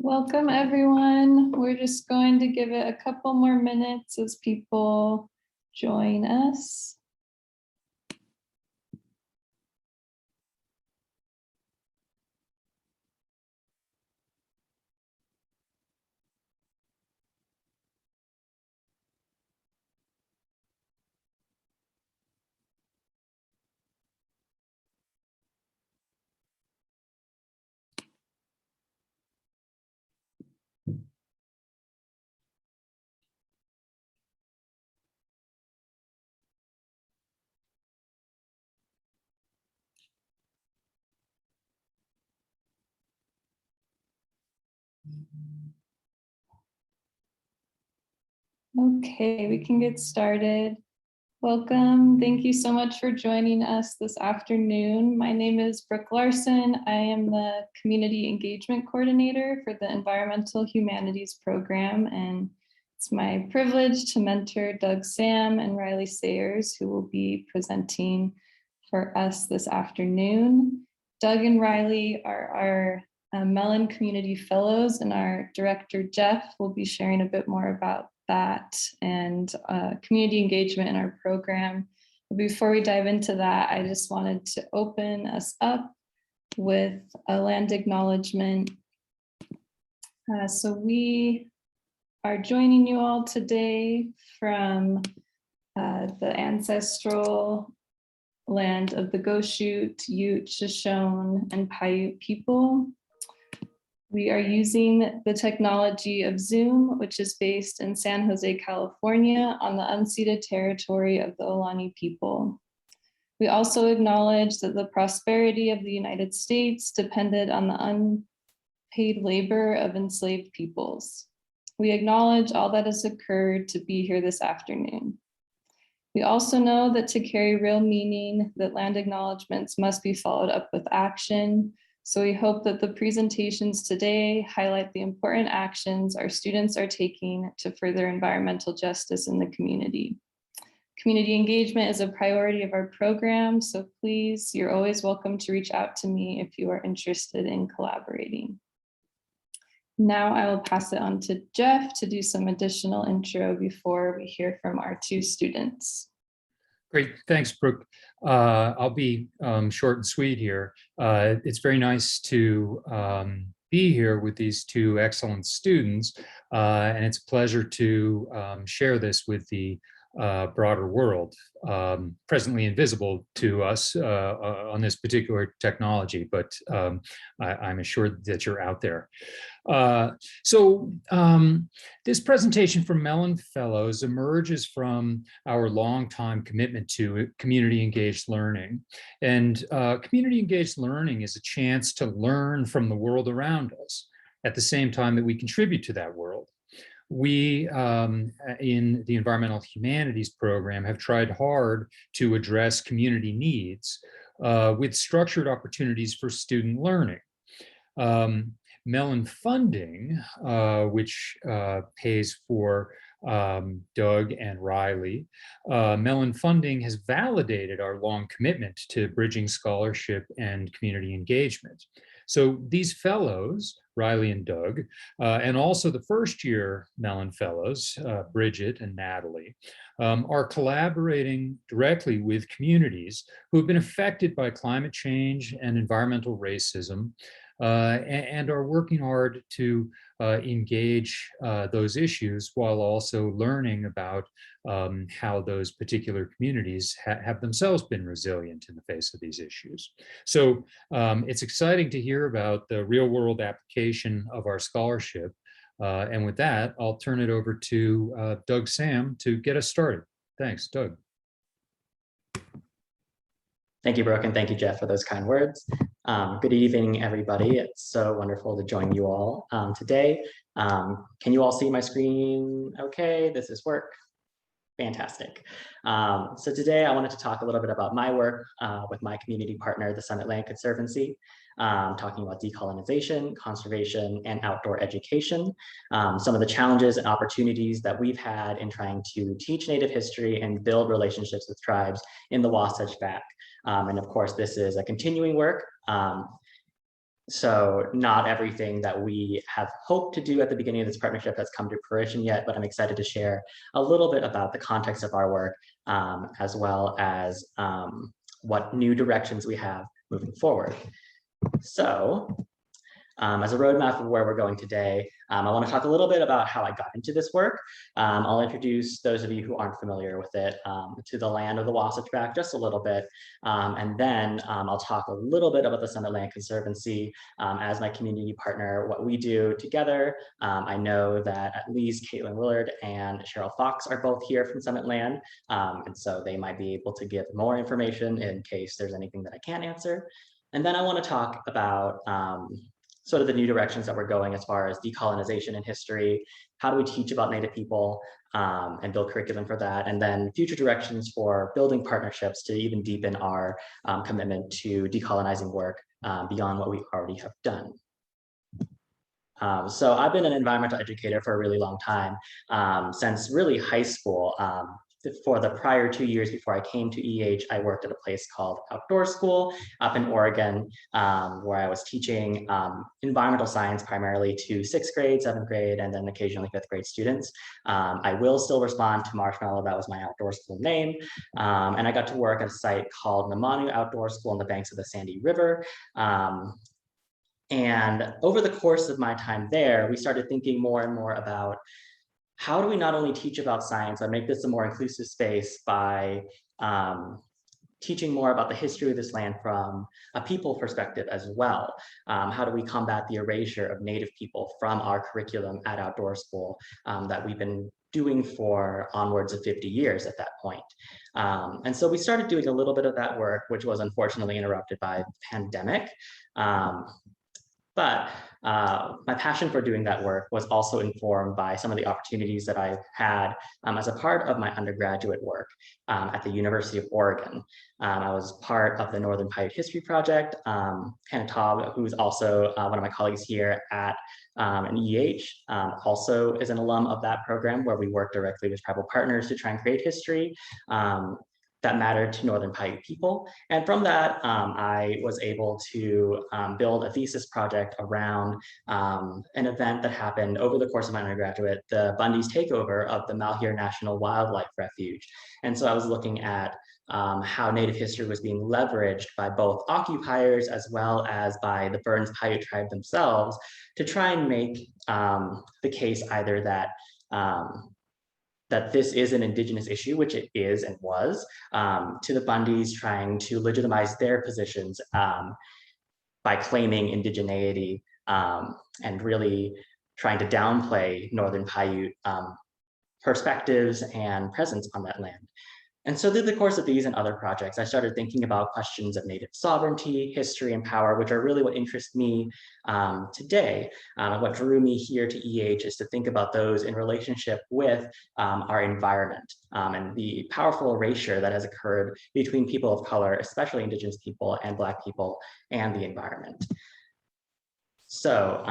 Welcome, everyone. We're just going to give it a couple more minutes as people join us. Okay, we can get started. Welcome. Thank you so much for joining us this afternoon. My name is Brooke Larson. I am the Community Engagement Coordinator for the Environmental Humanities program, and it's my privilege to mentor Doug Sam and Riley Sayers, who will be presenting for us this afternoon. Doug and Riley are our Mellon Community Fellows, and our director, Jeff, will be sharing a bit more about that and community engagement in our program. Before we dive into that, I just wanted to open us up with a land acknowledgement. So we are joining you all today from the ancestral land of the Goshute, Ute, Shoshone, and Paiute people. We are using the technology of Zoom, which is based in San Jose, California, on the unceded territory of the Ohlone people. We also acknowledge that the prosperity of the United States depended on the unpaid labor of enslaved peoples. We acknowledge all that has occurred to be here this afternoon. We also know that to carry real meaning, that land acknowledgements must be followed up with action. So we hope that the presentations today highlight the important actions our students are taking to further environmental justice in the community. Community engagement is a priority of our program, so please, you're always welcome to reach out to me if you are interested in collaborating. Now I will pass it on to Jeff to do some additional intro before we hear from our two students. Great, thanks, Brooke. I'll be short and sweet here. It's very nice to be here with these two excellent students, and it's a pleasure to share this with the broader world, presently invisible to us on this particular technology, but I'm assured that you're out there. This presentation from Mellon Fellows emerges from our longtime commitment to community engaged learning. And community engaged learning is a chance to learn from the world around us at the same time that we contribute to that world. We, in the Environmental Humanities program, have tried hard to address community needs with structured opportunities for student learning. Mellon funding, which pays for Doug and Riley, Mellon funding has validated our long commitment to bridging scholarship and community engagement. So these fellows, Riley and Doug, and also the first year Mellon Fellows, Bridget and Natalie, are collaborating directly with communities who have been affected by climate change and environmental racism, and are working hard to engage those issues while also learning about how those particular communities have themselves been resilient in the face of these issues. So it's exciting to hear about the real world application of our scholarship. And with that, I'll turn it over to Doug Sam to get us started. Thanks, Doug. Thank you, Brooke, and thank you, Jeff, for those kind words. Good evening, everybody. It's so wonderful to join you all today. Can you all see my screen? Okay, does this work? Fantastic. So today I wanted to talk a little bit about my work with my community partner, the Summit Land Conservancy, talking about decolonization, conservation, and outdoor education. Some of the challenges and opportunities that we've had in trying to teach Native history and build relationships with tribes in the Wasatch Back. And of course, this is a continuing work. So not everything that we have hoped to do at the beginning of this partnership has come to fruition yet, but I'm excited to share a little bit about the context of our work, as well as what new directions we have moving forward. So as a roadmap of where we're going today, I want to talk a little bit about how I got into this work. I'll introduce those of you who aren't familiar with it to the land of the Wasatch Back just a little bit. And then I'll talk a little bit about the Summit Land Conservancy as my community partner, what we do together. I know that at least Caitlin Willard and Cheryl Fox are both here from Summit Land. And so they might be able to give more information in case there's anything that I can't answer. And then I want to talk about sort of the new directions that we're going as far as decolonization in history. How do we teach about Native people and build curriculum for that? And then future directions for building partnerships to even deepen our commitment to decolonizing work beyond what we already have done. So I've been an environmental educator for a really long time, since really high school. For the prior 2 years before I came to I worked at a place called Outdoor School up in Oregon, where I was teaching environmental science primarily to 6th grade, 7th grade, and then occasionally 5th grade students. I will still respond to Marshmallow, that was my outdoor school name. And I got to work at a site called Namanu Outdoor School on the banks of the Sandy River. And over the course of my time there, we started thinking more and more about how do we not only teach about science, but make this a more inclusive space by teaching more about the history of this land from a people perspective as well. How do we combat the erasure of Native people from our curriculum at Outdoor School that we've been doing for onwards of 50 years at that point. And so we started doing a little bit of that work, which was unfortunately interrupted by the pandemic. But my passion for doing that work was also informed by some of the opportunities that I had as a part of my undergraduate work at the University of Oregon. I was part of the Northern Paiute History Project. Hannah Taub, who's also one of my colleagues here at an also is an alum of that program, where we work directly with tribal partners to try and create history that mattered to Northern Paiute people. And from that, I was able to build a thesis project around an event that happened over the course of my undergraduate, the Bundy's takeover of the Malheur National Wildlife Refuge. And so I was looking at how Native history was being leveraged by both occupiers as well as by the Burns Paiute tribe themselves to try and make the case either that that this is an Indigenous issue, which it is and was, to the Bundys trying to legitimize their positions by claiming indigeneity and really trying to downplay Northern Paiute perspectives and presence on that land. And so through the course of these and other projects, I started thinking about questions of Native sovereignty, history, and power, which are really what interest me today. What drew me here to is to think about those in relationship with our environment and the powerful erasure that has occurred between people of color, especially Indigenous people and Black people, and the environment. So,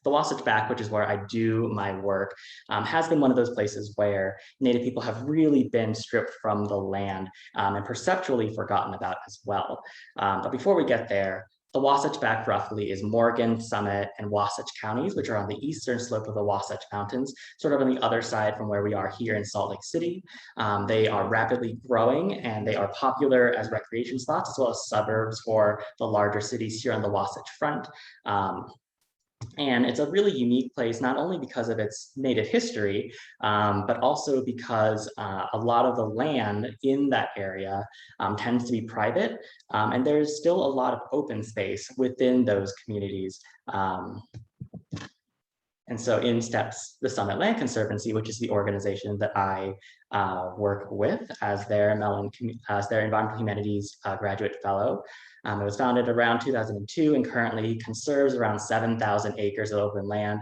the Wasatch Back, which is where I do my work, has been one of those places where Native people have really been stripped from the land and perceptually forgotten about as well. But before we get there, the Wasatch Back roughly is Morgan, Summit, and Wasatch counties, which are on the eastern slope of the Wasatch Mountains, sort of on the other side from where we are here in Salt Lake City. They are rapidly growing and they are popular as recreation spots as well as suburbs for the larger cities here on the Wasatch Front. And it's a really unique place, not only because of its Native history, but also because a lot of the land in that area tends to be private, and there's still a lot of open space within those communities. And so in steps the Summit Land Conservancy, which is the organization that I work with as their Environmental Humanities graduate fellow. It was founded around 2002 and currently conserves around 7,000 acres of open land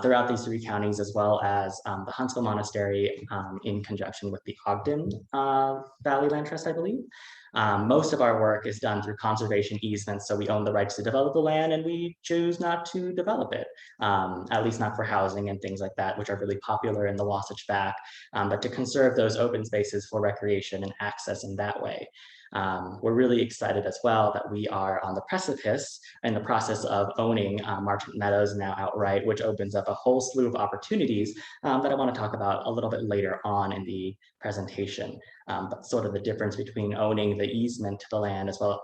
throughout these 3 counties, as well as the Huntsville Monastery in conjunction with the Ogden Valley Land Trust, I believe. Most of our work is done through conservation easements, so we own the rights to develop the land and we choose not to develop it, at least not for housing and things like that, which are really popular in the Wasatch Back, but to conserve those open spaces for recreation and access in that way. We're really excited as well that we are on the precipice in the process of owning Marchant Meadows now outright, which opens up a whole slew of opportunities that I want to talk about a little bit later on in the presentation. But sort of the difference between owning the easement to the land as well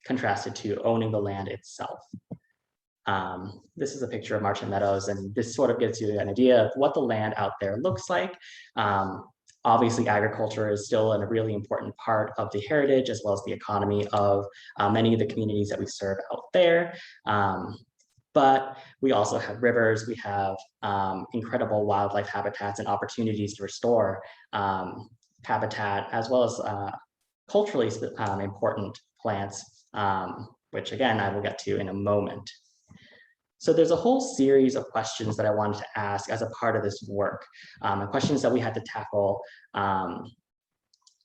contrasted to owning the land itself. This is a picture of Marchant Meadows, and this sort of gives you an idea of what the land out there looks like. Obviously, agriculture is still a really important part of the heritage as well as the economy of many of the communities that we serve out there. But we also have rivers, we have incredible wildlife habitats and opportunities to restore habitat, as well as culturally important plants, which again, I will get to in a moment. So there's a whole series of questions that I wanted to ask as a part of this work, and questions that we had to tackle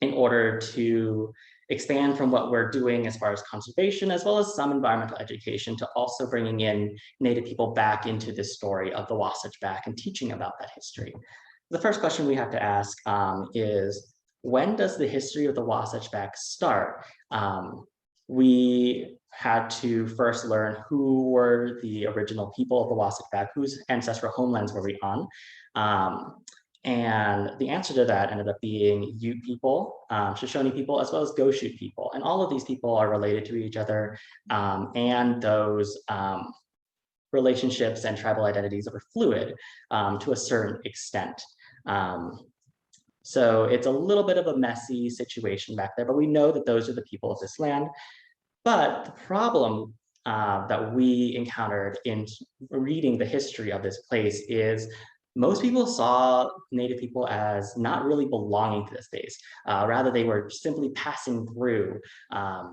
in order to expand from what we're doing as far as conservation, as well as some environmental education, to also bringing in Native people back into this story of the Wasatch Back and teaching about that history. The first question we have to ask is, when does the history of the Wasatch Back start? We had to first learn who were the original people of the Wasatch Back, whose ancestral homelands were we on? And the answer to that ended up being Ute people, Shoshone people, as well as Goshute people. And all of these people are related to each other, and those relationships and tribal identities are fluid to a certain extent. So it's a little bit of a messy situation back there, but we know that those are the people of this land. But the problem that we encountered in reading the history of this place is most people saw Native people as not really belonging to the space. Rather, they were simply passing through.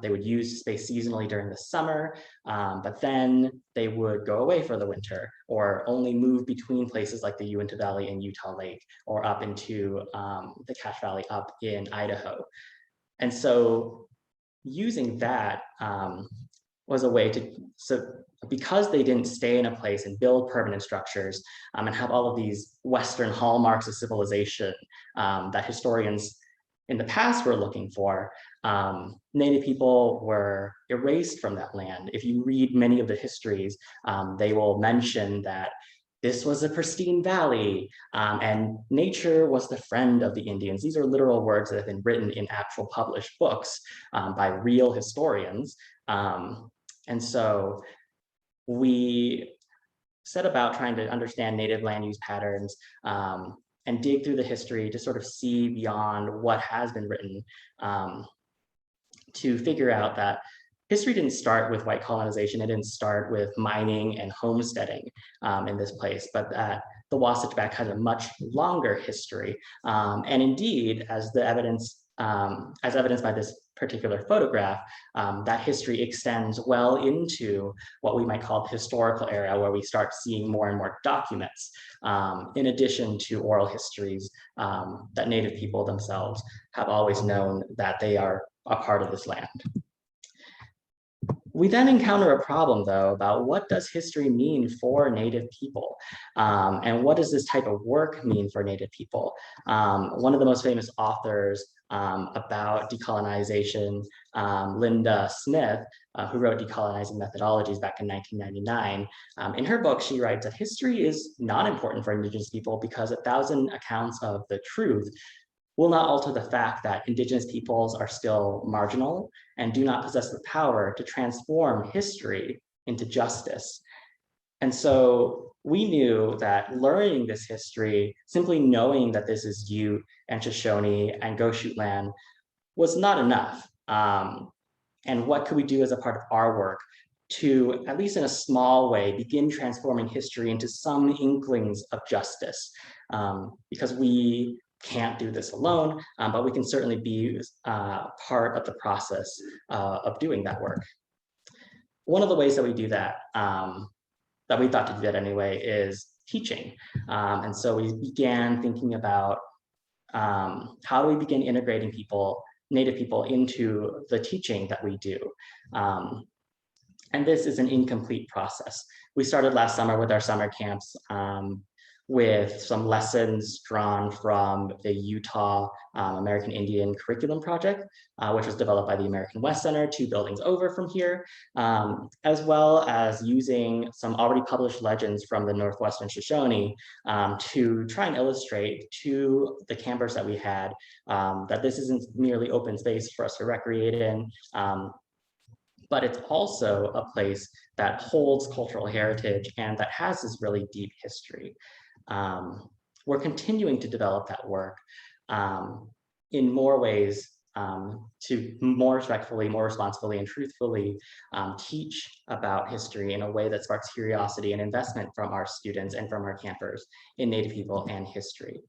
They would use the space seasonally during the summer, but then they would go away for the winter or only move between places like the Uinta Valley and Utah Lake, or up into the Cache Valley up in Idaho. And so using that was a way to, because they didn't stay in a place and build permanent structures and have all of these Western hallmarks of civilization that historians in the past were looking for, Native people were erased from that land. If you read many of the histories, they will mention that this was a pristine valley, and nature was the friend of the Indians. These are literal words that have been written in actual published books by real historians. And so we set about trying to understand Native land use patterns and dig through the history to sort of see beyond what has been written, to figure out that history didn't start with white colonization. It didn't start with mining and homesteading in this place, but that the Wasatch Back has a much longer history. And indeed, as evidenced by this particular photograph, that history extends well into what we might call the historical era, where we start seeing more and more documents, in addition to oral histories that Native people themselves have always known that they are a part of this land. We then encounter a problem, though, about what does history mean for Native people? And what does this type of work mean for Native people? One of the most famous authors about decolonization, Linda Smith, who wrote Decolonizing Methodologies back in 1999. In her book, she writes that history is not important for Indigenous people because 1,000 accounts of the truth will not alter the fact that Indigenous peoples are still marginal and do not possess the power to transform history into justice. And so we knew that learning this history, simply knowing that this is Ute and Shoshone and Goshute land, was not enough. And what could we do as a part of our work to, at least in a small way, begin transforming history into some inklings of justice? Because we can't do this alone, but we can certainly be part of the process of doing that work. One of the ways that we do that, that we thought to do that anyway, is teaching. And so we began thinking about how do we begin integrating people, Native people, into the teaching that we do. And this is an incomplete process. We started last summer with our summer camps, with some lessons drawn from the Utah American Indian Curriculum Project, which was developed by the American West Center 2 buildings over from here, as well as using some already published legends from the Northwestern Shoshone to try and illustrate to the campers that we had that this isn't merely open space for us to recreate in, but it's also a place that holds cultural heritage and that has this really deep history. We're continuing to develop that work in more ways to more respectfully, more responsibly, and truthfully teach about history in a way that sparks curiosity and investment from our students and from our campers in Native people and history.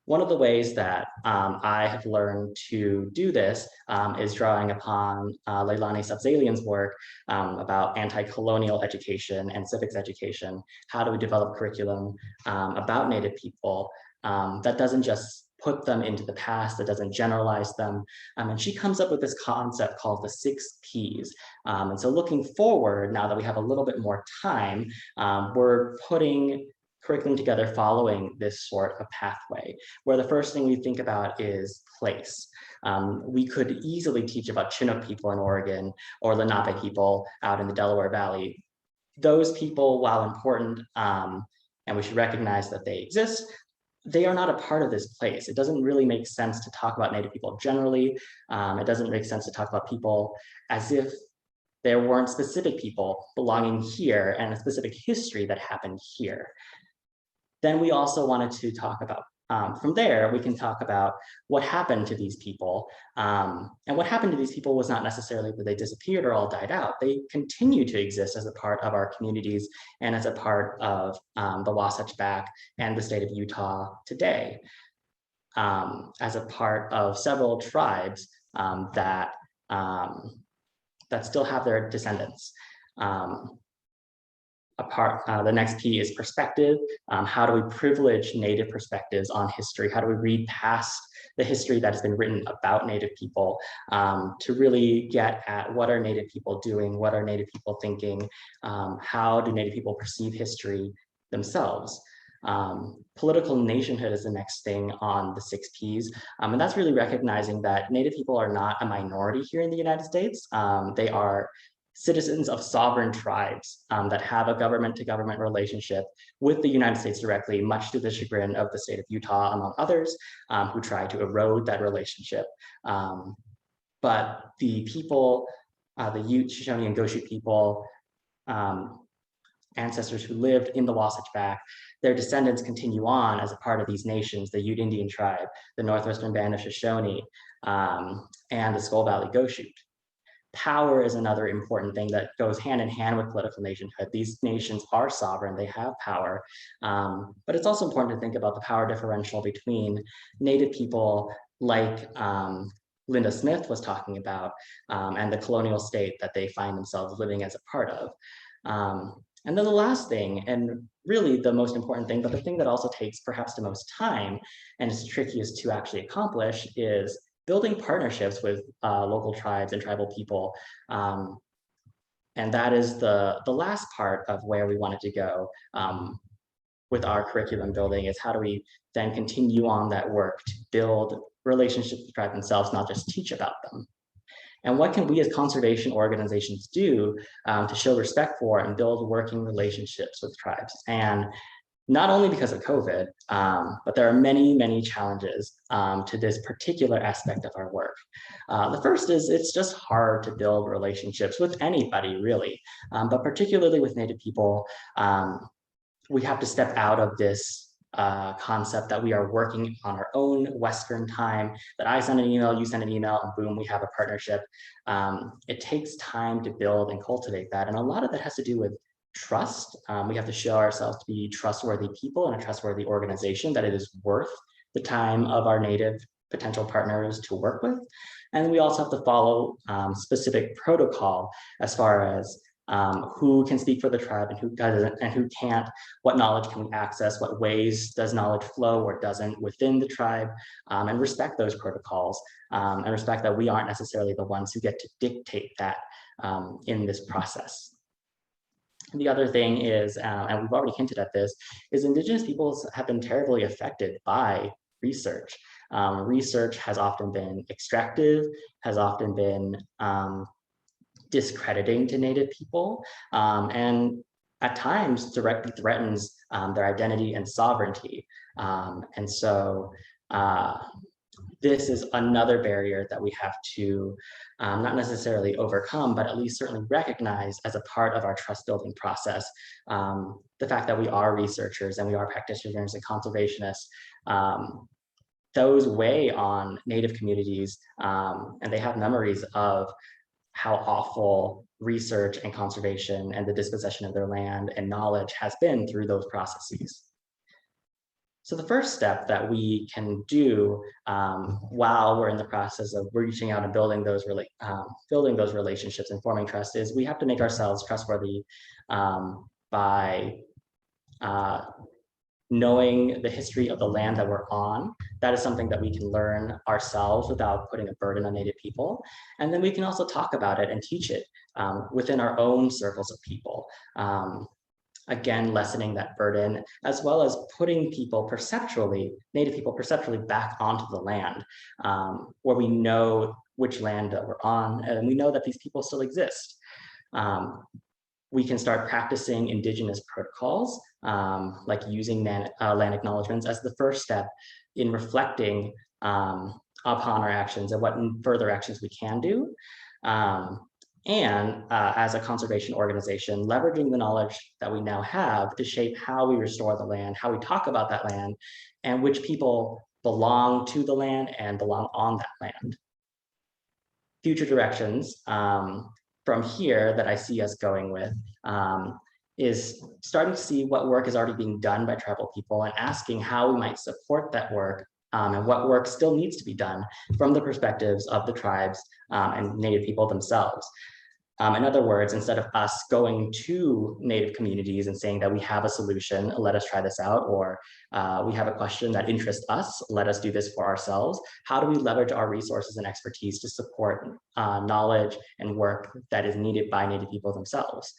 One of the ways that I have learned to do this is drawing upon Leilani Sabzalian's work about anti-colonial education and civics education. How do we develop curriculum about Native people that doesn't just put them into the past, that doesn't generalize them. And she comes up with this concept called the 6 Ps. And so looking forward, now that we have a little bit more time, we're putting curriculum together following this sort of pathway, where the first thing we think about is place. We could easily teach about Chinook people in Oregon or Lenape people out in the Delaware Valley. Those people, while important, and we should recognize that they exist, they are not a part of this place. It doesn't really make sense to talk about Native people generally. It doesn't make sense to talk about people as if there weren't specific people belonging here and a specific history that happened here. Then we also wanted to talk about, from there, we can talk about what happened to these people. And what happened to these people was not necessarily that they disappeared or all died out. They continue to exist as a part of our communities and as a part of the Wasatch Back and the state of Utah today, as a part of several tribes that still have their descendants. The next P is perspective. How do we privilege Native perspectives on history? How do we read past the history that has been written about Native people to really get at what are Native people doing? What are Native people thinking? How do Native people perceive history themselves? Political nationhood is the next thing on the 6 Ps. And that's really recognizing that Native people are not a minority here in the United States. They are citizens of sovereign tribes that have a government-to-government relationship with the United States directly, much to the chagrin of the state of Utah, among others, who try to erode that relationship. But the people, the Ute, Shoshone, and Goshute people, ancestors who lived in the Wasatch Back, their descendants continue on as a part of these nations, the Ute Indian tribe, the Northwestern Band of Shoshone, and the Skull Valley Goshute. Power is another important thing that goes hand in hand with political nationhood. These nations are sovereign, they have power, but it's also important to think about the power differential between Native people like Linda Smith was talking about and the colonial state that they find themselves living as a part of. And then the last thing, and really the most important thing, but the thing that also takes perhaps the most time and is trickiest to actually accomplish, is building partnerships with local tribes and tribal people. And that is the last part of where we wanted to go with our curriculum building, is how do we then continue on that work to build relationships with tribes themselves, not just teach about them. And what can we as conservation organizations do to show respect for and build working relationships with tribes? And not only because of COVID, but there are many, many challenges to this particular aspect of our work. The first is it's just hard to build relationships with anybody, really, but particularly with Native people. We have to step out of this concept that we are working on our own Western time, that I send an email, you send an email, and boom, we have a partnership. It takes time to build and cultivate that. And a lot of that has to do with trust. We have to show ourselves to be trustworthy people and a trustworthy organization, that it is worth the time of our Native potential partners to work with. And we also have to follow specific protocol as far as who can speak for the tribe and who doesn't, and who can't, what knowledge can we access, what ways does knowledge flow or doesn't within the tribe, and respect those protocols, and respect that we aren't necessarily the ones who get to dictate that in this process. The other thing is, and we've already hinted at this, is Indigenous peoples have been terribly affected by research. Research has often been extractive, has often been discrediting to Native people, and at times directly threatens their identity and sovereignty. And so this is another barrier that we have to not necessarily overcome, but at least certainly recognize as a part of our trust building process. The fact that we are researchers and we are practitioners and conservationists, those weigh on Native communities, and they have memories of how awful research and conservation and the dispossession of their land and knowledge has been through those processes. So the first step that we can do while we're in the process of reaching out and building those relationships and forming trust is we have to make ourselves trustworthy by knowing the history of the land that we're on. That is something that we can learn ourselves without putting a burden on Native people. And then we can also talk about it and teach it within our own circles of people. Again, lessening that burden, as well as putting people perceptually, Native people perceptually back onto the land, where we know which land that we're on, and we know that these people still exist. We can start practicing Indigenous protocols, like using land acknowledgements as the first step in reflecting upon our actions and what further actions we can do. And as a conservation organization, leveraging the knowledge that we now have to shape how we restore the land, how we talk about that land, and which people belong to the land and belong on that land. Future directions from here that I see us going with is starting to see what work is already being done by tribal people and asking how we might support that work and what work still needs to be done from the perspectives of the tribes and Native people themselves. In other words, instead of us going to Native communities and saying that we have a solution, let us try this out, or we have a question that interests us, let us do this for ourselves, how do we leverage our resources and expertise to support knowledge and work that is needed by Native people themselves?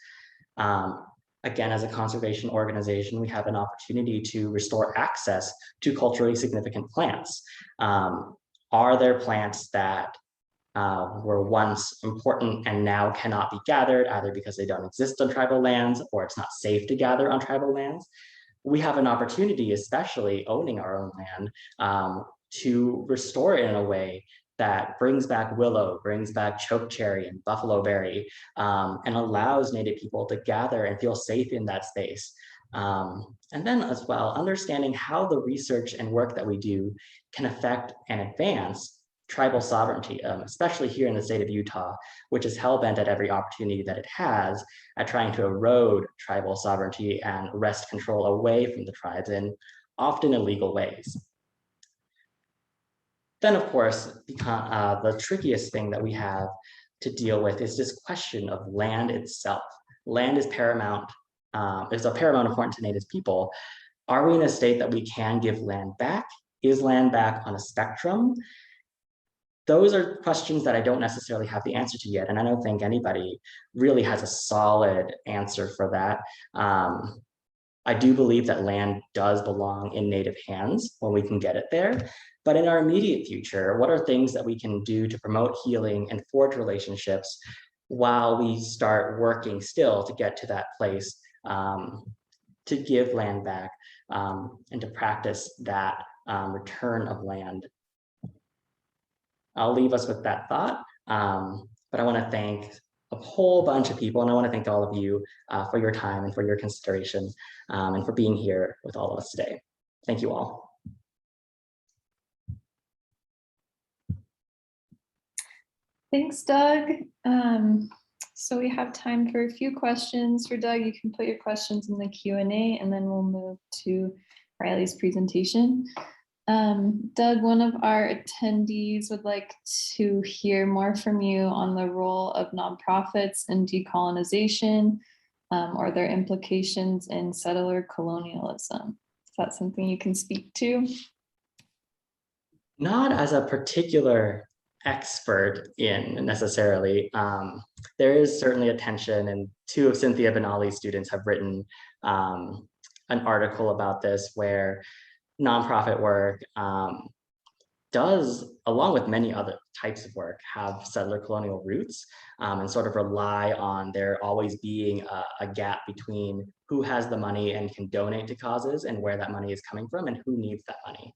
Again, as a conservation organization, we have an opportunity to restore access to culturally significant plants. Are there plants that were once important and now cannot be gathered, either because they don't exist on tribal lands or it's not safe to gather on tribal lands? We have an opportunity, especially owning our own land, to restore it in a way that brings back willow, brings back chokecherry and buffalo berry, and allows Native people to gather and feel safe in that space. And then as well, understanding how the research and work that we do can affect and advance tribal sovereignty, especially here in the state of Utah, which is hell-bent at every opportunity that it has at trying to erode tribal sovereignty and wrest control away from the tribes in often illegal ways. Then, of course, the trickiest thing that we have to deal with is this question of land itself. Land is paramount, is of paramount importance to Native people. Are we in a state that we can give land back? Is land back on a spectrum? Those are questions that I don't necessarily have the answer to yet, and I don't think anybody really has a solid answer for that. I do believe that land does belong in Native hands when we can get it there. But in our immediate future, what are things that we can do to promote healing and forge relationships while we start working still to get to that place, to give land back and to practice that return of land? I'll leave us with that thought, but I want to thank a whole bunch of people, and I want to thank all of you for your time and for your consideration and for being here with all of us today. Thank you all. Thanks, Doug. So we have time for a few questions for Doug. You can put your questions in the Q&A, and then we'll move to Riley's presentation. Doug, one of our attendees would like to hear more from you on the role of nonprofits in decolonization or their implications in settler colonialism. Is that something you can speak to? Not as a particular expert in necessarily. There is certainly a tension, and two of Cynthia Benally's students have written an article about this, where nonprofit work does, along with many other types of work, have settler colonial roots, and sort of rely on there always being a gap between who has the money and can donate to causes and where that money is coming from and who needs that money.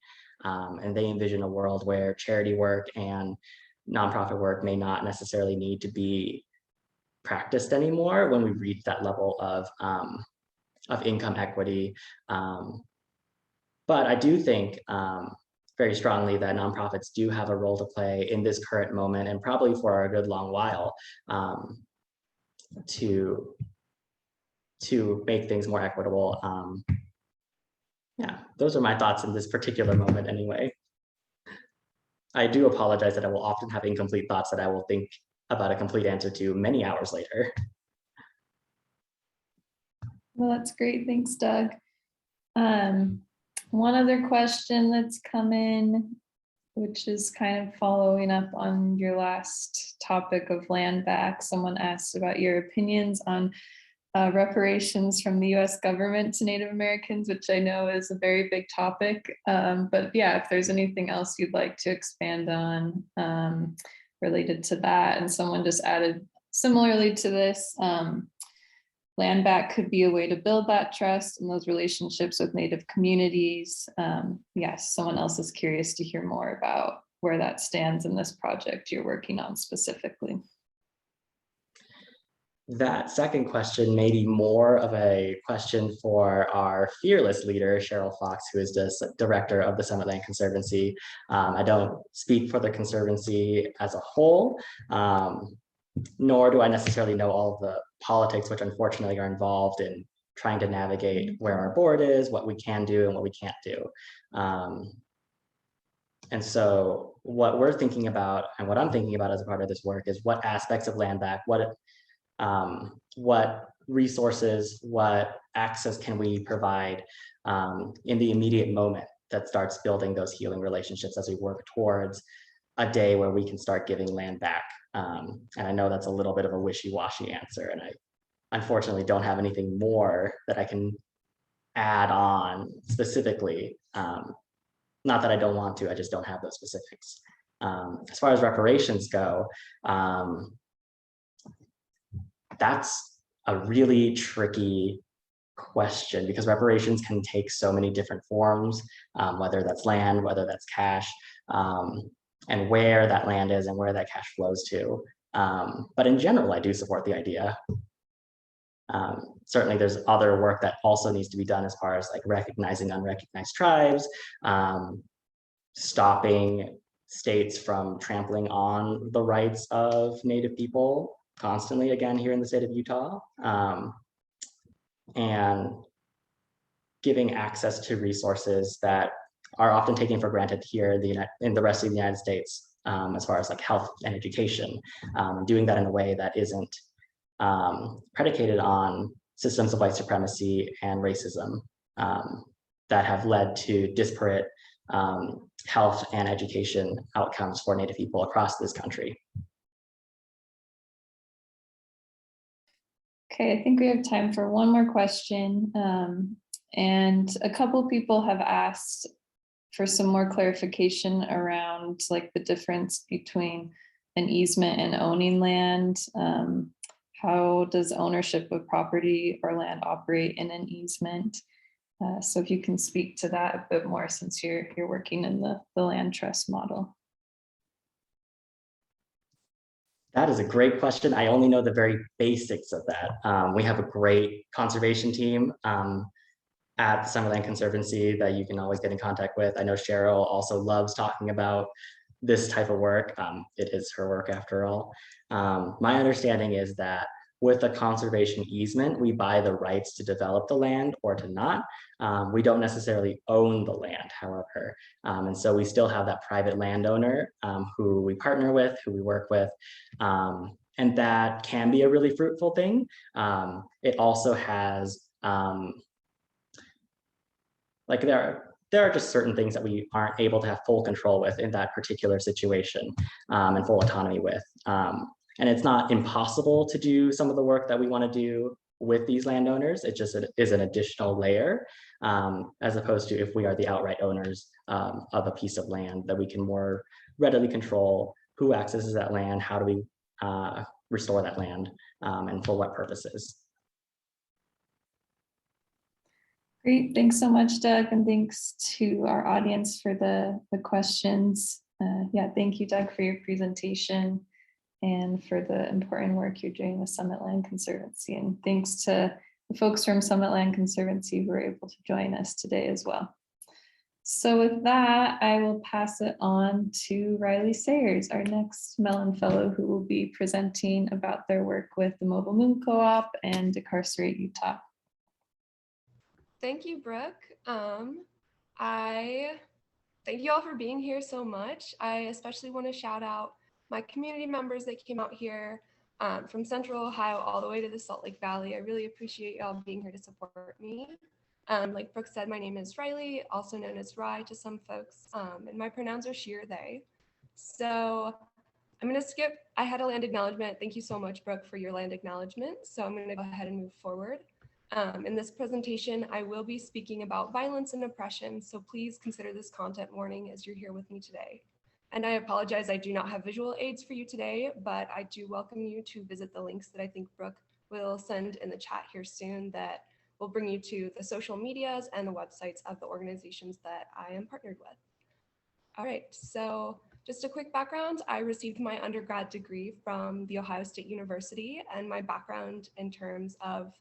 And they envision a world where charity work and nonprofit work may not necessarily need to be practiced anymore when we reach that level of income equity. But I do think very strongly that nonprofits do have a role to play in this current moment, and probably for a good long while, to make things more equitable. Yeah, those are my thoughts in this particular moment anyway. I do apologize that I will often have incomplete thoughts that I will think about a complete answer to many hours later. Well, that's great. Thanks, Doug. One other question that's come in, which is kind of following up on your last topic of land back. Someone asked about your opinions on reparations from the US government to Native Americans, which I know is a very big topic. But yeah, if there's anything else you'd like to expand on related to that. And someone just added, similarly to this, land back could be a way to build that trust and those relationships with Native communities. Yes, someone else is curious to hear more about where that stands in this project you're working on specifically. That second question may be more of a question for our fearless leader, Cheryl Fox, who is the director of the Summit Land Conservancy. I don't speak for the Conservancy as a whole, nor do I necessarily know all of the politics, which unfortunately are involved in trying to navigate where our board is, what we can do and what we can't do. And so what we're thinking about, and what I'm thinking about as a part of this work, is what aspects of land back, what resources, what access can we provide in the immediate moment that starts building those healing relationships as we work towards a day where we can start giving land back. And I know that's a little bit of a wishy-washy answer, and I unfortunately don't have anything more that I can add on specifically. Not that I don't want to, I just don't have those specifics. As far as reparations go, that's a really tricky question, because reparations can take so many different forms, whether that's land, whether that's cash, and where that land is and where that cash flows to. But in general, I do support the idea. Certainly there's other work that also needs to be done as far as like recognizing unrecognized tribes, stopping states from trampling on the rights of Native people constantly, again, here in the state of Utah, and giving access to resources that are often taken for granted here in the rest of the United States, as far as like health and education, doing that in a way that isn't predicated on systems of white supremacy and racism that have led to disparate health and education outcomes for Native people across this country. Okay, I think we have time for one more question. And a couple people have asked for some more clarification around like the difference between an easement and owning land. How does ownership of property or land operate in an easement? So if you can speak to that a bit more, since you're working in the land trust model. That is a great question. I only know the very basics of that. We have a great conservation team at the Summit Land Conservancy that you can always get in contact with. I know Cheryl also loves talking about this type of work. It is her work after all. My understanding is that with a conservation easement, we buy the rights to develop the land or to not. We don't necessarily own the land, however. And so we still have that private landowner who we partner with, who we work with. And that can be a really fruitful thing. It also has, there are just certain things that we aren't able to have full control with in that particular situation, and full autonomy with. And it's not impossible to do some of the work that we want to do with these landowners. It just is an additional layer, as opposed to if we are the outright owners of a piece of land, that we can more readily control who accesses that land, how do we restore that land, and for what purposes. Great, thanks so much, Doug, and thanks to our audience for the questions. Yeah, thank you, Doug, for your presentation and for the important work you're doing with Summit Land Conservancy. And thanks to the folks from Summit Land Conservancy who were able to join us today as well. So with that, I will pass it on to Riley Sayers, our next Mellon Fellow, who will be presenting about their work with the Mobile Moon Co-op and Decarcerate Utah. Thank you, Brooke. I thank you all for being here so much. I especially want to shout out my community members that came out here from Central Ohio all the way to the Salt Lake Valley. I really appreciate y'all being here to support me. Like Brooke said, my name is Riley, also known as Rye to some folks, and my pronouns are she or they. So I'm going to skip. I had a land acknowledgement. Thank you so much, Brooke, for your land acknowledgement. So I'm going to go ahead and move forward. In this presentation, I will be speaking about violence and oppression, so please consider this content warning as you're here with me today. And I apologize, I do not have visual aids for you today, but I do welcome you to visit the links that I think Brooke will send in the chat here soon that will bring you to the social medias and the websites of the organizations that I am partnered with. All right, so just a quick background. I received my undergrad degree from The Ohio State University, and my background in terms of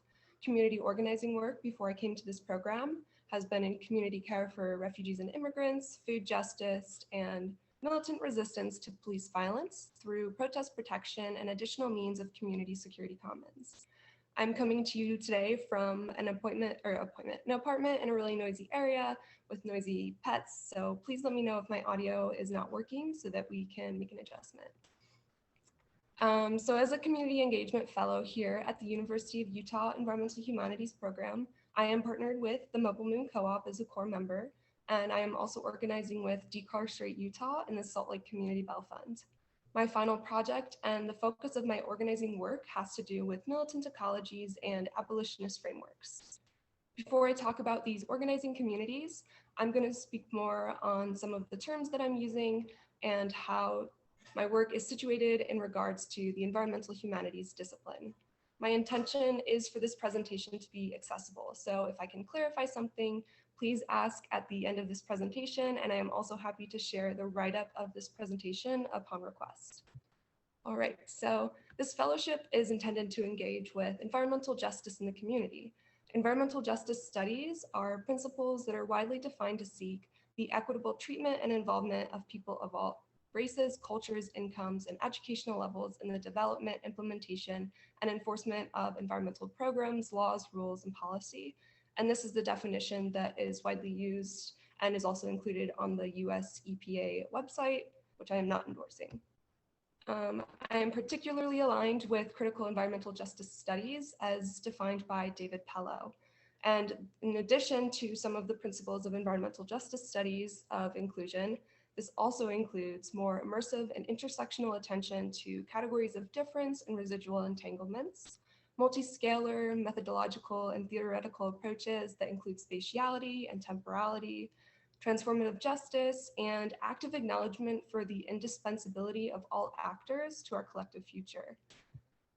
community organizing work before I came to this program has been in community care for refugees and immigrants, food justice, and militant resistance to police violence through protest protection and additional means of community security commons. I'm coming to you today from an apartment in a really noisy area with noisy pets. So please let me know if my audio is not working so that we can make an adjustment. So as a community engagement fellow here at the University of Utah Environmental Humanities program, I am partnered with the Mobile Moon Co-op as a core member, and I am also organizing with Decarcerate Utah and the Salt Lake Community Bell Fund. My final project and the focus of my organizing work has to do with militant ecologies and abolitionist frameworks. Before I talk about these organizing communities, I'm going to speak more on some of the terms that I'm using and how my work is situated in regards to the environmental humanities discipline. My intention is for this presentation to be accessible. So if I can clarify something, please ask at the end of this presentation, and I am also happy to share the write-up of this presentation upon request. All right, so this fellowship is intended to engage with environmental justice in the community. Environmental justice studies are principles that are widely defined to seek the equitable treatment and involvement of people of all races, cultures, incomes, and educational levels in the development, implementation, and enforcement of environmental programs, laws, rules, and policy. And this is the definition that is widely used and is also included on the US EPA website, which I am not endorsing. I am particularly aligned with critical environmental justice studies as defined by David Pello. And in addition to some of the principles of environmental justice studies of inclusion, this also includes more immersive and intersectional attention to categories of difference and residual entanglements, multi-scalar, methodological, and theoretical approaches that include spatiality and temporality, transformative justice, and active acknowledgement for the indispensability of all actors to our collective future.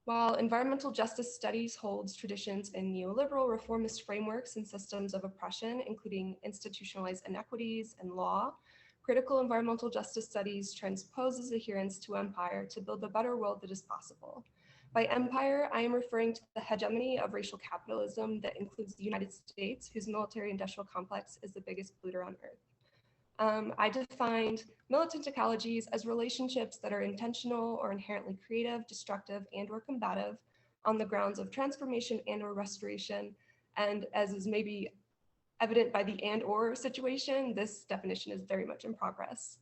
While environmental justice studies holds traditions in neoliberal reformist frameworks and systems of oppression, including institutionalized inequities and law, critical environmental justice studies transposes adherence to empire to build a better world that is possible. By empire, I am referring to the hegemony of racial capitalism that includes the United States, whose military-industrial complex is the biggest polluter on Earth. I defined militant ecologies as relationships that are intentional or inherently creative, destructive, and/or combative on the grounds of transformation and/or restoration. And as is maybe evident by the and/or situation, this definition is very much in progress.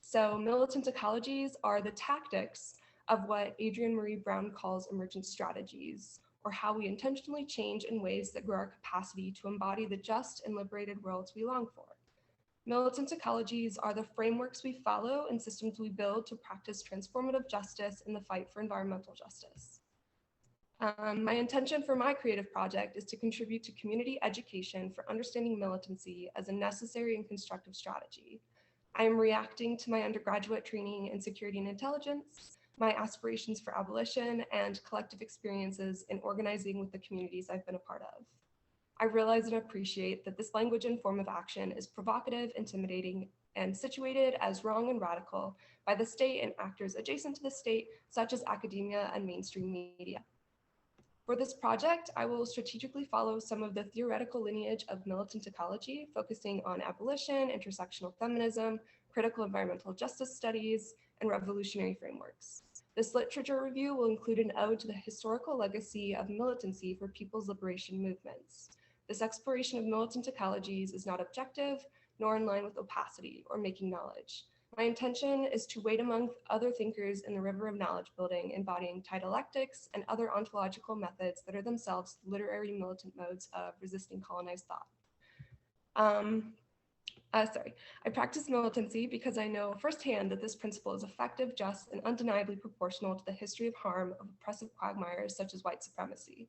So militant ecologies are the tactics of what Adrienne Marie Brown calls emergent strategies, or how we intentionally change in ways that grow our capacity to embody the just and liberated worlds we long for. Militant ecologies are the frameworks we follow and systems we build to practice transformative justice in the fight for environmental justice. My intention for my creative project is to contribute to community education for understanding militancy as a necessary and constructive strategy. I am reacting to my undergraduate training in security and intelligence, my aspirations for abolition, and collective experiences in organizing with the communities I've been a part of. I realize and appreciate that this language and form of action is provocative, intimidating, and situated as wrong and radical by the state and actors adjacent to the state, such as academia and mainstream media. For this project, I will strategically follow some of the theoretical lineage of militant ecology, focusing on abolition, intersectional feminism, critical environmental justice studies, and revolutionary frameworks. This literature review will include an ode to the historical legacy of militancy for people's liberation movements. This exploration of militant ecologies is not objective, nor in line with opacity or making knowledge. My intention is to wade among other thinkers in the river of knowledge building, embodying dialectics and other ontological methods that are themselves literary militant modes of resisting colonized thought. I practice militancy because I know firsthand that this principle is effective, just, and undeniably proportional to the history of harm of oppressive quagmires such as white supremacy.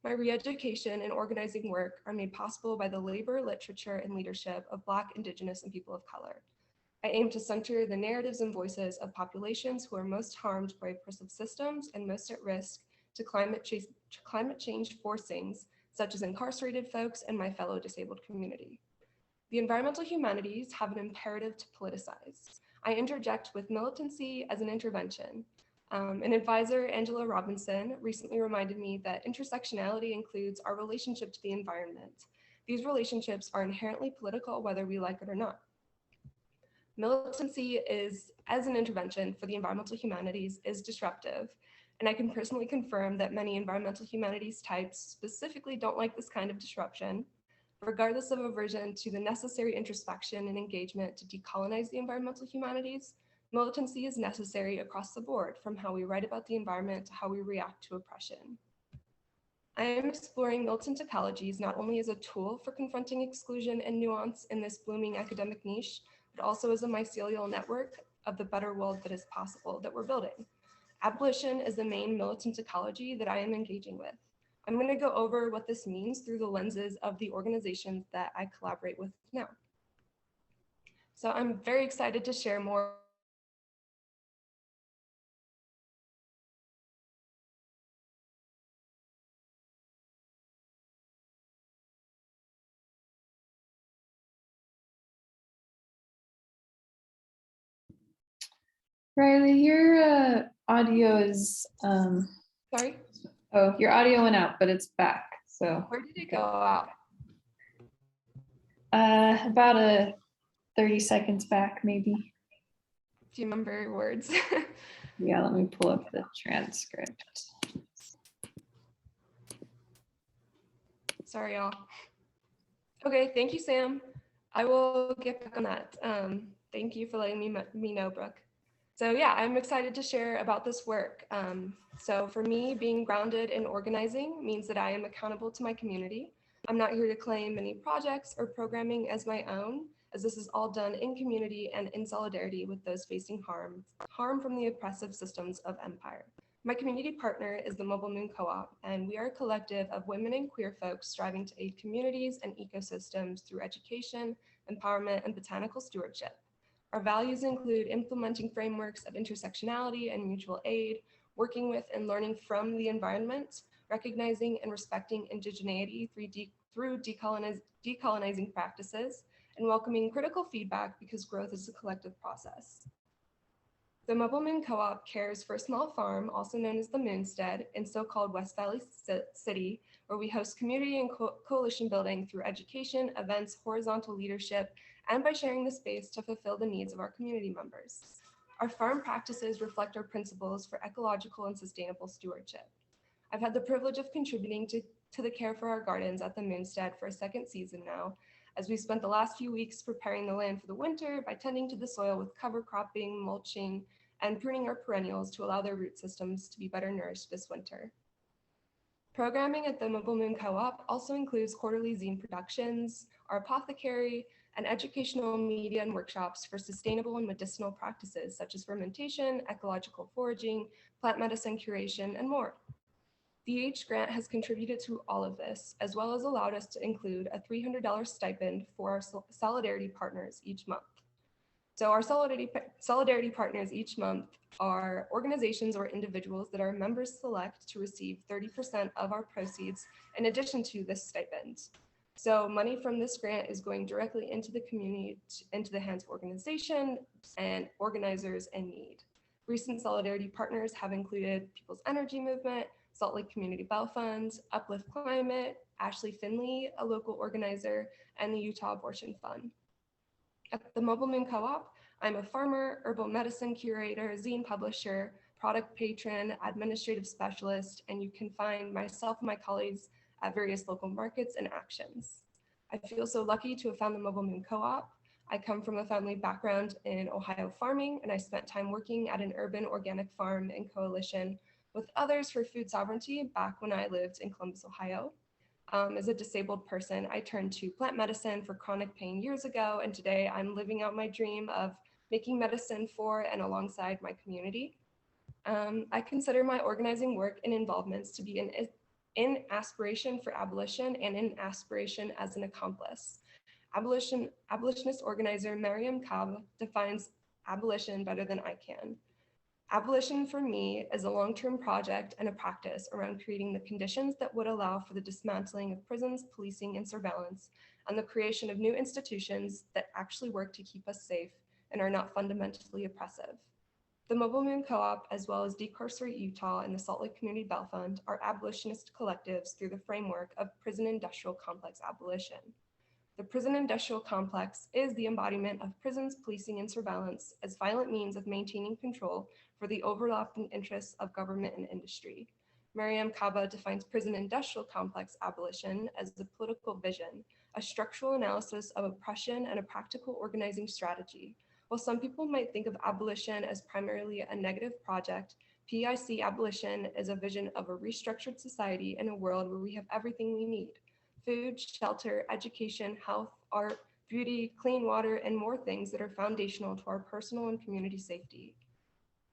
My re-education and organizing work are made possible by the labor, literature, and leadership of Black, Indigenous, and people of color. I aim to center the narratives and voices of populations who are most harmed by oppressive systems and most at risk to climate change forcings, such as incarcerated folks and my fellow disabled community. The environmental humanities have an imperative to politicize. I interject with militancy as an intervention. An advisor, Angela Robinson, recently reminded me that intersectionality includes our relationship to the environment. These relationships are inherently political, whether we like it or not. Militancy is, as an intervention for the environmental humanities, is disruptive, and I can personally confirm that many environmental humanities types specifically don't like this kind of disruption. Regardless of aversion to the necessary introspection and engagement to decolonize the environmental humanities, militancy is necessary across the board, from how we write about the environment to how we react to oppression. I am exploring militant ecologies not only as a tool for confronting exclusion and nuance in this blooming academic niche, but also as a mycelial network of the better world that is possible that we're building. Abolition is the main militant ecology that I am engaging with. I'm going to go over what this means through the lenses of the organizations that I collaborate with now. So I'm very excited to share more. Riley, your audio is, Sorry? Oh, your audio went out, but it's back. So Where did it go out? about 30 seconds back, maybe. Do you remember words? Yeah, let me pull up the transcript. Sorry, y'all. Okay, thank you, Sam. I will get back on that. Thank you for letting me know, Brooke. So yeah, I'm excited to share about this work. So for me, being grounded in organizing means that I am accountable to my community. I'm not here to claim any projects or programming as my own, as this is all done in community and in solidarity with those facing harm from the oppressive systems of empire. My community partner is the Mobile Moon Co-op, and we are a collective of women and queer folks striving to aid communities and ecosystems through education, empowerment, and botanical stewardship. Our values include implementing frameworks of intersectionality and mutual aid, working with and learning from the environment, recognizing and respecting indigeneity through decolonizing practices, and welcoming critical feedback because growth is a collective process. The Mobile Moon Co-op cares for a small farm, also known as the Moonstead, in so-called West Valley City, where we host community and coalition building through education, events, horizontal leadership, and by sharing the space to fulfill the needs of our community members. Our farm practices reflect our principles for ecological and sustainable stewardship. I've had the privilege of contributing to the care for our gardens at the Moonstead for a second season now, as we spent the last few weeks preparing the land for the winter by tending to the soil with cover cropping, mulching, and pruning our perennials to allow their root systems to be better nourished this winter. Programming at the Mobile Moon Co-op also includes quarterly zine productions, our apothecary, and educational media and workshops for sustainable and medicinal practices such as fermentation, ecological foraging, plant medicine curation, and more. The EH grant has contributed to all of this, as well as allowed us to include a $300 stipend for our solidarity partners each month. So our solidarity partners each month are organizations or individuals that our members select to receive 30% of our proceeds in addition to this stipend. So money from this grant is going directly into the community, into the hands of organizations and organizers in need. Recent solidarity partners have included People's Energy Movement, Salt Lake Community Bell Fund, Uplift Climate, Ashley Finley, a local organizer, and the Utah Abortion Fund. At the Mobile Moon Co-op, I'm a farmer, herbal medicine curator, zine publisher, product patron, administrative specialist, and you can find myself and my colleagues at various local markets and actions. I feel so lucky to have found the Mobile Moon Co-op. I come from a family background in Ohio farming, and I spent time working at an urban organic farm in coalition with others for food sovereignty back when I lived in Columbus, Ohio. As a disabled person, I turned to plant medicine for chronic pain years ago, and today I'm living out my dream of making medicine for and alongside my community. I consider my organizing work and involvements to be in aspiration for abolition and in aspiration as an accomplice. Abolitionist organizer Mariam Kaba defines abolition better than I can. Abolition for me is a long-term project and a practice around creating the conditions that would allow for the dismantling of prisons, policing, and surveillance, and the creation of new institutions that actually work to keep us safe and are not fundamentally oppressive. The Mobile Moon Co-op, as well as Decarcerate Utah and the Salt Lake Community Bell Fund, are abolitionist collectives through the framework of prison industrial complex abolition. The prison industrial complex is the embodiment of prisons, policing, and surveillance as violent means of maintaining control for the overlapping interests of government and industry. Mariam Kaba defines prison industrial complex abolition as a political vision, a structural analysis of oppression, and a practical organizing strategy. While some people might think of abolition as primarily a negative project, PIC abolition is a vision of a restructured society in a world where we have everything we need: food, shelter, education, health, art, beauty, clean water, and more things that are foundational to our personal and community safety.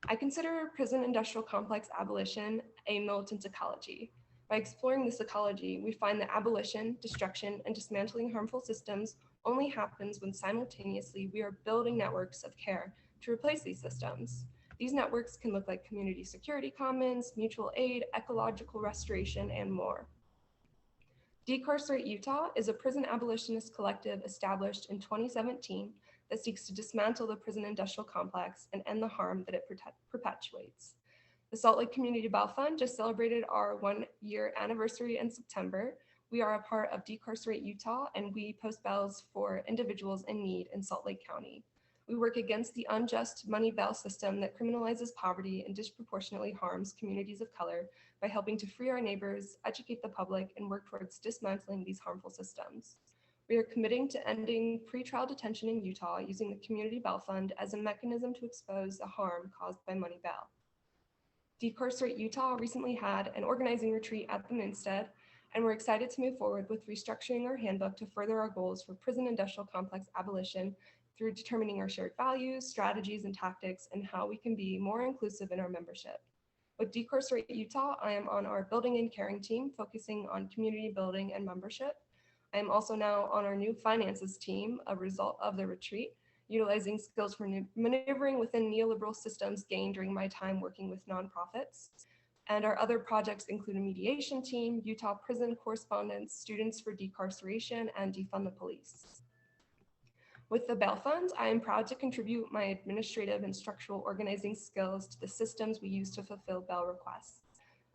I consider prison industrial complex abolition a militant ecology. By exploring this ecology, we find that abolition, destruction, and dismantling harmful systems only happens when simultaneously we are building networks of care to replace these systems. These networks can look like community security commons, mutual aid, ecological restoration, and more. Decarcerate Utah is a prison abolitionist collective established in 2017 that seeks to dismantle the prison industrial complex and end the harm that it perpetuates. The Salt Lake Community Bell Fund just celebrated our 1-year anniversary in September. We are a part of Decarcerate Utah, and we post bells for individuals in need in Salt Lake County. We work against the unjust money bail system that criminalizes poverty and disproportionately harms communities of color by helping to free our neighbors, educate the public, and work towards dismantling these harmful systems. We are committing to ending pretrial detention in Utah using the Community Bell Fund as a mechanism to expose the harm caused by money bail. Decarcerate Utah recently had an organizing retreat at the Moonstead, and we're excited to move forward with restructuring our handbook to further our goals for prison industrial complex abolition through determining our shared values, strategies, and tactics, and how we can be more inclusive in our membership. With Decarcerate Utah, I am on our building and caring team, focusing on community building and membership. I am also now on our new finances team, a result of the retreat, utilizing skills for maneuvering within neoliberal systems gained during my time working with nonprofits. And our other projects include a mediation team, Utah prison correspondence, Students for Decarceration, and Defund the Police. With the Bail Fund, I am proud to contribute my administrative and structural organizing skills to the systems we use to fulfill bail requests.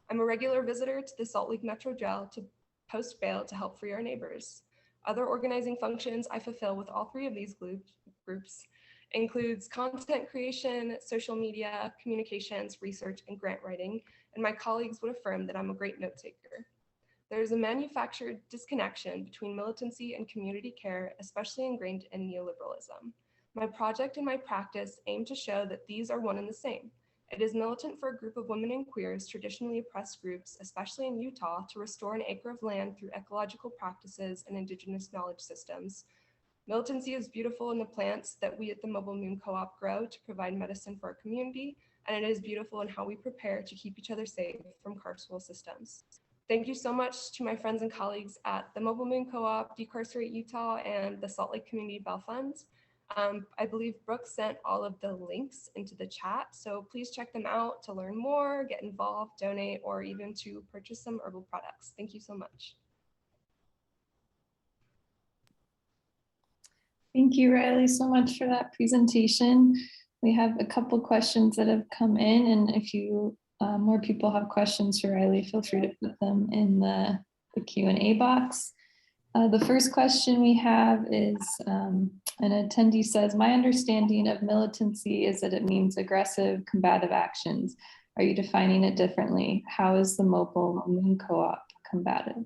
I'm a regular visitor to the Salt Lake Metro Jail to post bail to help free our neighbors. Other organizing functions I fulfill with all three of these groups includes content creation, social media, communications, research, and grant writing, and my colleagues would affirm that I'm a great note taker. There is a manufactured disconnection between militancy and community care, especially ingrained in neoliberalism. My project and my practice aim to show that these are one and the same. It is militant for a group of women and queers, traditionally oppressed groups, especially in Utah, to restore an acre of land through ecological practices and indigenous knowledge systems, Militancy is beautiful in the plants that we at the Mobile Moon Co-op grow to provide medicine for our community, and it is beautiful in how we prepare to keep each other safe from carceral systems. Thank you so much to my friends and colleagues at the Mobile Moon Co-op, Decarcerate Utah, and the Salt Lake Community Bell Funds. I believe Brooke sent all of the links into the chat, so please check them out to learn more, get involved, donate, or even to purchase some herbal products. Thank you so much. Thank you, Riley, so much for that presentation. We have a couple questions that have come in, and if you more people have questions for Riley, feel free to put them in the Q&A box. The first question we have is, an attendee says, my understanding of militancy is that it means aggressive, combative actions. Are you defining it differently? How is the Mobile Moon Co-op combative?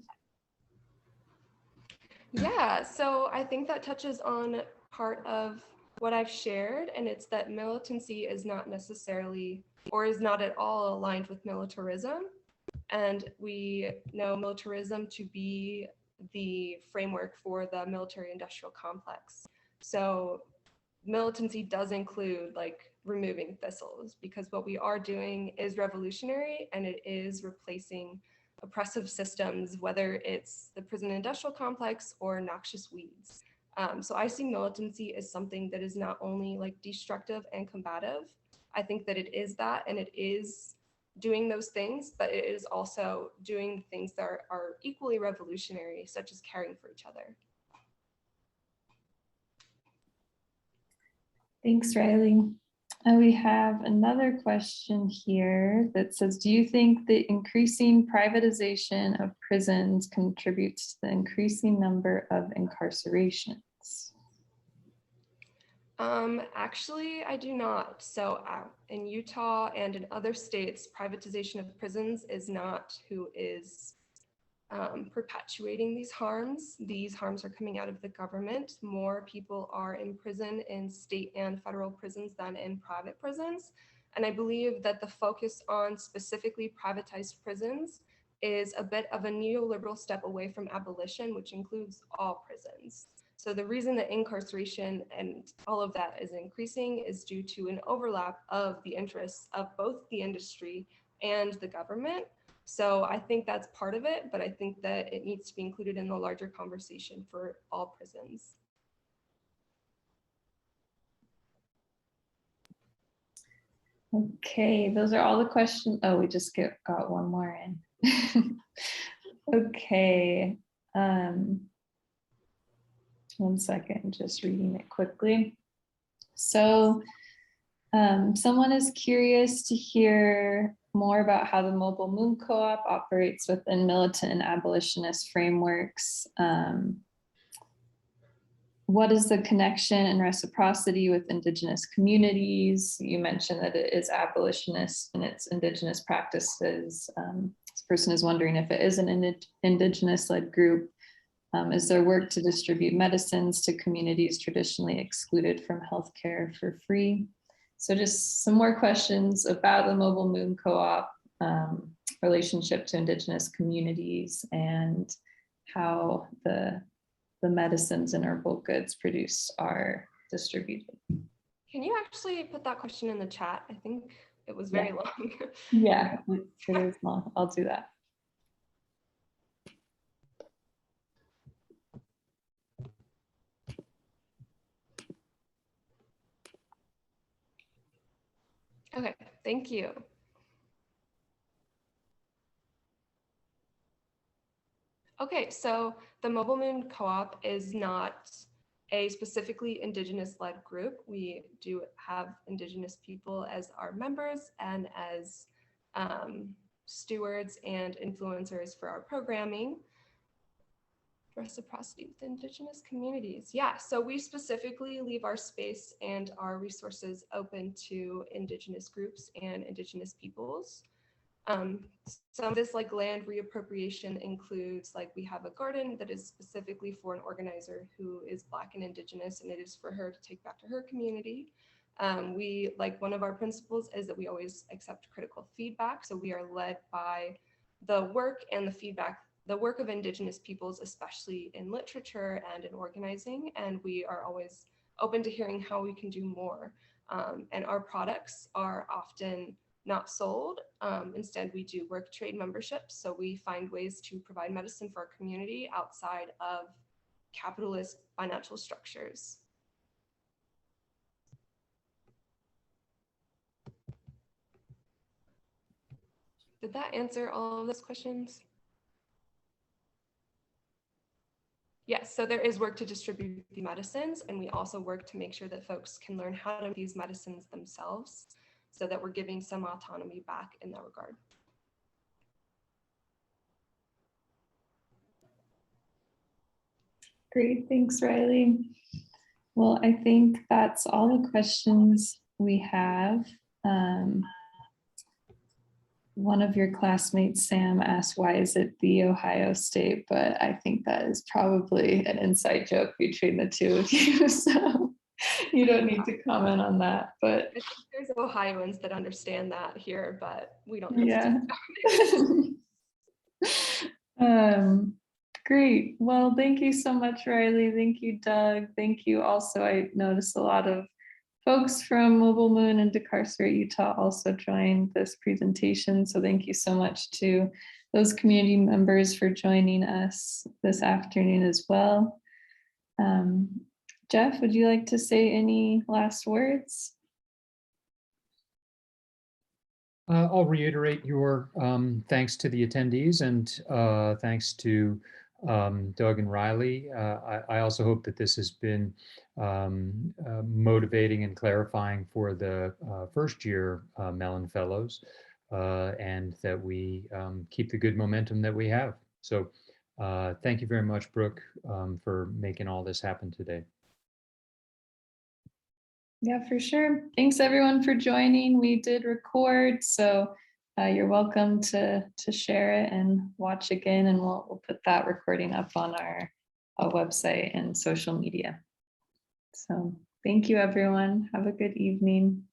Yeah, so I think that touches on part of what I've shared, and it's that militancy is not necessarily or is not at all aligned with militarism. And we know militarism to be the framework for the military industrial complex. So militancy does include like removing thistles, because what we are doing is revolutionary and it is replacing oppressive systems, whether it's the prison industrial complex or noxious weeds. So I see militancy as something that is not only like destructive and combative. I think that it is that, and it is doing those things, but it is also doing things that are equally revolutionary, such as caring for each other. Thanks, Riley. We have another question here that says, do you think the increasing privatization of prisons contributes to the increasing number of incarcerations? Actually, I do not. So in Utah and in other states, privatization of prisons is not who is perpetuating these harms. These harms are coming out of the government. More people are in prison in state and federal prisons than in private prisons. And I believe that the focus on specifically privatized prisons is a bit of a neoliberal step away from abolition, which includes all prisons. So the reason that incarceration and all of that is increasing is due to an overlap of the interests of both the industry and the government. So I think that's part of it, but I think that it needs to be included in the larger conversation for all prisons. Okay, those are all the questions. Oh, we just got one more in. Okay. 1 second, just reading it quickly. So someone is curious to hear more about how the Mobile Moon Co-op operates within militant and abolitionist frameworks. What is the connection and reciprocity with Indigenous communities? You mentioned that it is abolitionist in its Indigenous practices. This person is wondering if it is an Indigenous-led group. Is there work to distribute medicines to communities traditionally excluded from healthcare for free? So just some more questions about the Mobile Moon Co-op, relationship to Indigenous communities, and how the medicines and herbal goods produced are distributed. Can you actually put that question in the chat? I think it was very long. Yeah, it is long. I'll do that. Okay, thank you. Okay, so the Mobile Moon Co-op is not a specifically Indigenous-led group. We do have Indigenous people as our members and as stewards and influencers for our programming. Reciprocity with Indigenous communities. Yeah, so we specifically leave our space and our resources open to Indigenous groups and Indigenous peoples. Some of this like land reappropriation includes, like, we have a garden that is specifically for an organizer who is Black and Indigenous, and it is for her to take back to her community. We, like, one of our principles is that we always accept critical feedback. So we are led by the work and the feedback the work of Indigenous peoples, especially in literature and in organizing, and we are always open to hearing how we can do more. And our products are often not sold. Instead, we do work trade memberships. So we find ways to provide medicine for our community outside of capitalist financial structures. Did that answer all of those questions? Yes, so there is work to distribute the medicines, and we also work to make sure that folks can learn how to make these medicines themselves so that we're giving some autonomy back in that regard. Great, thanks, Riley. Well, I think that's all the questions we have. One of your classmates, Sam, asked, why is it the Ohio State? But I think that is probably an inside joke between the two of you. So you don't need to comment on that. But I think there's Ohioans that understand that here, but we don't. Yeah. Great. Well, thank you so much, Riley. Thank you, Doug. Thank you also. I noticed a lot of folks from Mobile Moon and Decarcerate Utah also joined this presentation. So thank you so much to those community members for joining us this afternoon as well. Jeff, would you like to say any last words? I'll reiterate your thanks to the attendees and thanks to Doug and Riley. I also hope that this has been motivating and clarifying for the first year Mellon Fellows and that we keep the good momentum that we have. So thank you very much, Brooke, for making all this happen today. Yeah, for sure. Thanks everyone for joining. We did record, so you're welcome to share it and watch again, and we'll put that recording up on our website and social media. So thank you everyone. Have a good evening.